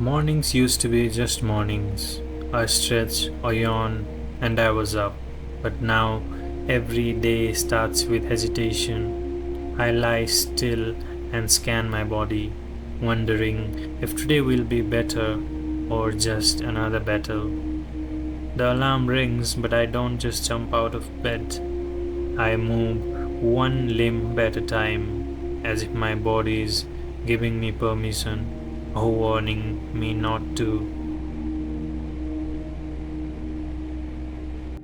Mornings used to be just mornings. I stretch or yawn and I was up. But now every day starts with hesitation. I lie still and scan my body, wondering if today will be better or just another battle. The alarm rings, but I don't just jump out of bed. I move one limb at a time, as if my body is giving me permission or warning me not to.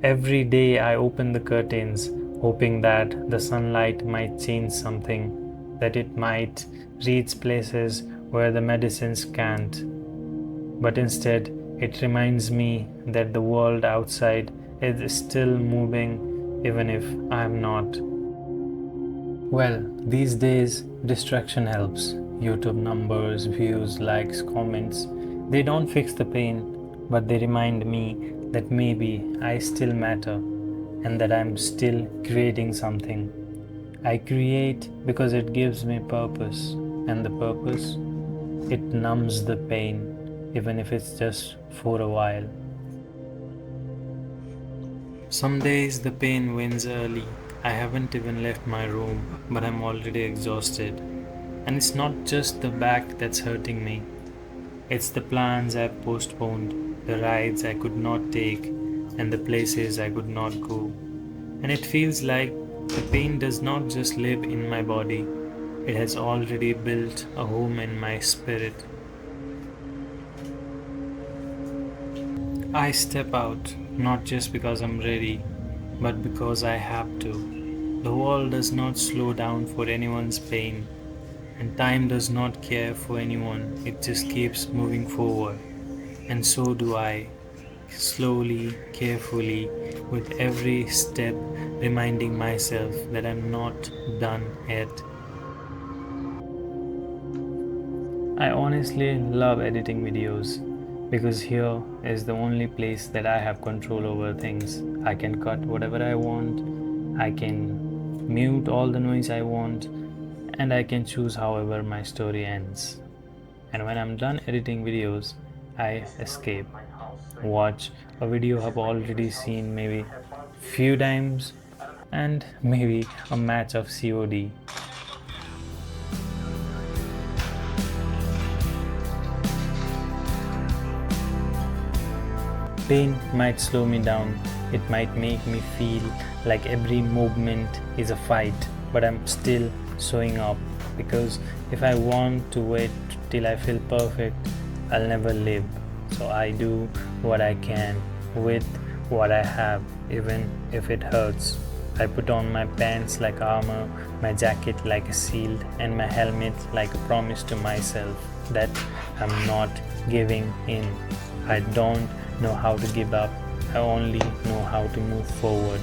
Every day I open the curtains, hoping that the sunlight might change something, that it might reach places where the medicines can't. But instead, it reminds me that the world outside is still moving even if I am not. Well, these days, distraction helps. YouTube numbers, views, likes, comments. They don't fix the pain, but they remind me that maybe I still matter and that I'm still creating something. I create because it gives me purpose, and the purpose, it numbs the pain, even if it's just for a while. Some days the pain wins early. I haven't even left my room, but I'm already exhausted. And it's not just the back that's hurting me, it's the plans I've postponed, the rides I could not take, and the places I could not go. And it feels like the pain does not just live in my body, it has already built a home in my spirit. I step out, not just because I'm ready, but because I have to. The world does not slow down for anyone's pain, and time does not care for anyone, it just keeps moving forward. And so do I, slowly, carefully, with every step, reminding myself that I'm not done yet. I honestly love editing videos because here is the only place that I have control over things. I can cut whatever I want, I can mute all the noise I want, and I can choose however my story ends. And when I'm done editing videos, I escape, watch a video I've already seen maybe few times, and maybe a match of COD. Pain might slow me down, it might make me feel like every movement is a fight, but I'm still showing up because if I want to wait till I feel perfect, I'll never live. So I do what I can with what I have, even if it hurts. I put on my pants like armor, my jacket like a shield, and my helmet like a promise to myself that I'm not giving in. I don't know how to give up, I only know how to move forward,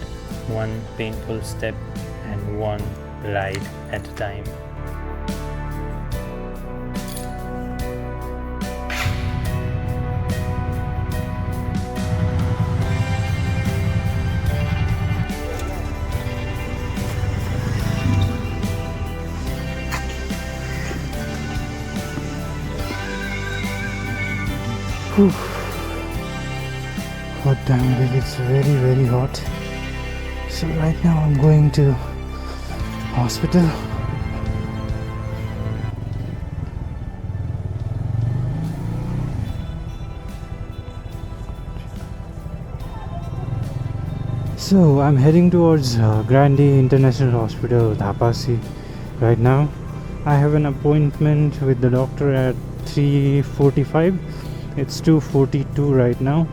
one painful step and one ride at a time. Whew. God damn it, it's very hot. So right now I'm going to hospital. So I'm heading towards Grande International Hospital, Dhapasi right now. I have an appointment with the doctor at 3:45. It's 2:42 right now,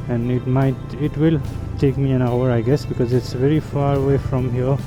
and it will take me an hour, I guess, because it's very far away from here.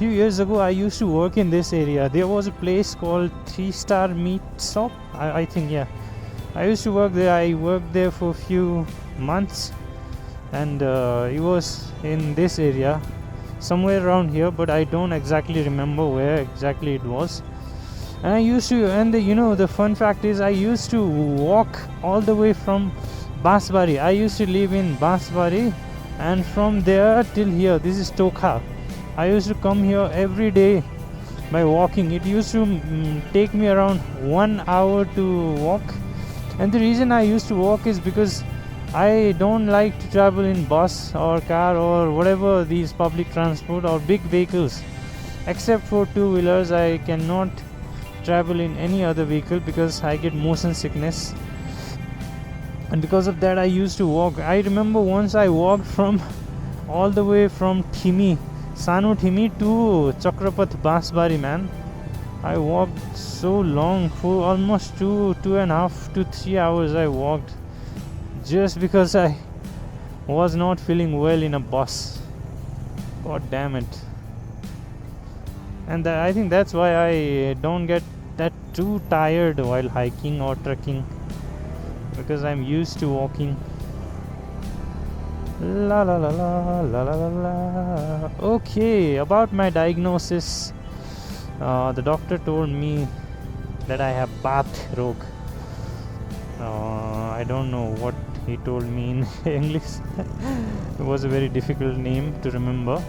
few years ago I used to work in this area. There was a place called 3-Star Meat Shop, I think, yeah. I used to work there. I worked there for a few months, and it was in this area, somewhere around here, but I don't exactly remember where exactly it was. And I used to, and the fun fact is, I used to walk all the way from Basbari. I used to live in Basbari, and from there till here, this is Tokha. I used to come here every day by walking. It used to take me around 1 hour to walk. And the reason I used to walk is because I don't like to travel in bus or car or whatever these public transport or big vehicles. Except for two-wheelers, I cannot travel in any other vehicle because I get motion sickness. And because of that, I used to walk. I remember once I walked from all the way from Thimi, Sanu Thimi to Chakrapath Basbari, man. I walked so long, for almost 2.5 to 3 hours I walked, just because I was not feeling well in a bus. God damn it. And I think that's why I don't get that too tired while hiking or trekking, because I'm used to walking. La la la la la la la. Okay, about my diagnosis. The doctor told me that I have bath rog. I don't know what he told me in English. It was a very difficult name to remember.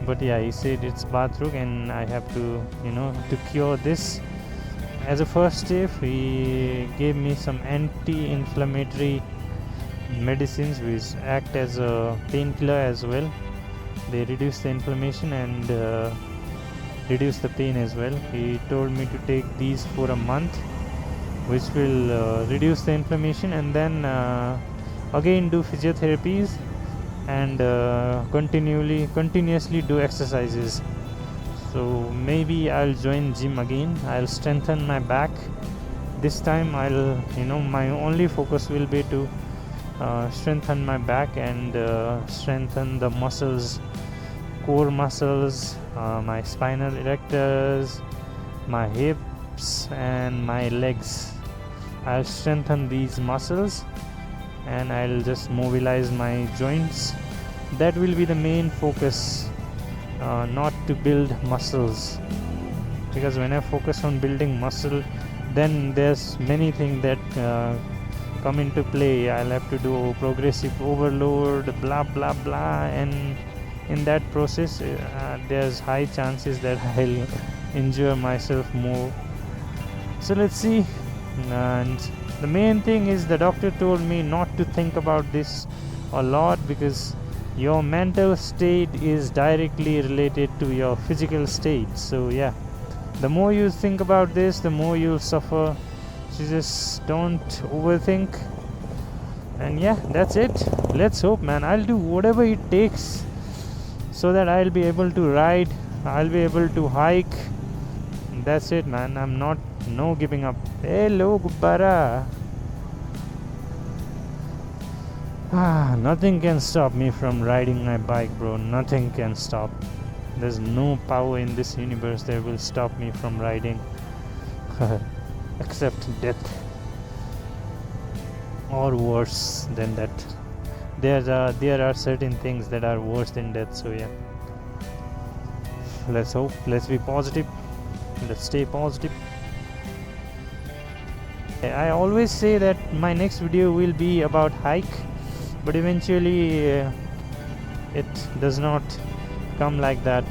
But yeah, he said it's bath rog, and I have to, to cure this. As a first step, he gave me some anti-inflammatory medicines which act as a painkiller as well. They reduce the inflammation and reduce the pain as well. He told me to take these for a month, which will reduce the inflammation, and then again do physiotherapies and continuously do exercises. So maybe I'll join gym again. I'll strengthen my back. This time I'll, my only focus will be to strengthen my back and strengthen the muscles, core muscles, my spinal erectors, my hips and my legs. I'll strengthen these muscles and I'll just mobilize my joints. That will be the main focus, not to build muscles, because when I focus on building muscle, then there's many things that come into play. I'll have to do progressive overload, blah blah blah, and in that process there's high chances that I'll injure myself more. So let's see. And the main thing is, the doctor told me not to think about this a lot, because your mental state is directly related to your physical state. So yeah, the more you think about this, the more you'll suffer. So just don't overthink. And yeah, that's it. Let's hope, man. I'll do whatever it takes so that I'll be able to ride, I'll be able to hike. That's it, man. I'm not giving up. Hello, Gubbara. Nothing can stop me from riding my bike, bro. Nothing can stop. There's no power in this universe that will stop me from riding. Except death, or worse than that. There are certain things that are worse than death. So yeah, let's hope. Let's be positive. Let's stay positive. I always say that my next video will be about hike, but eventually it does not come like that,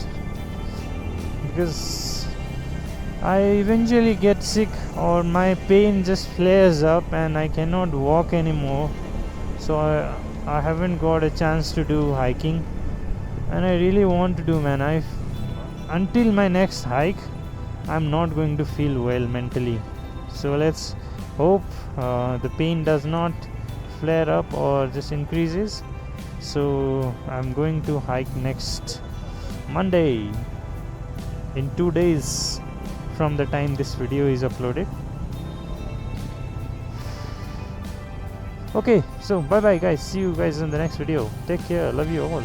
because I eventually get sick or my pain just flares up and I cannot walk anymore. So I haven't got a chance to do hiking, and I really want to do, man. Until my next hike, I'm not going to feel well mentally. So let's hope the pain does not flare up or just increases. So I'm going to hike next Monday, in 2 days from the time this video is uploaded. Okay, so bye bye guys. See you guys in the next video. Take care. Love you all.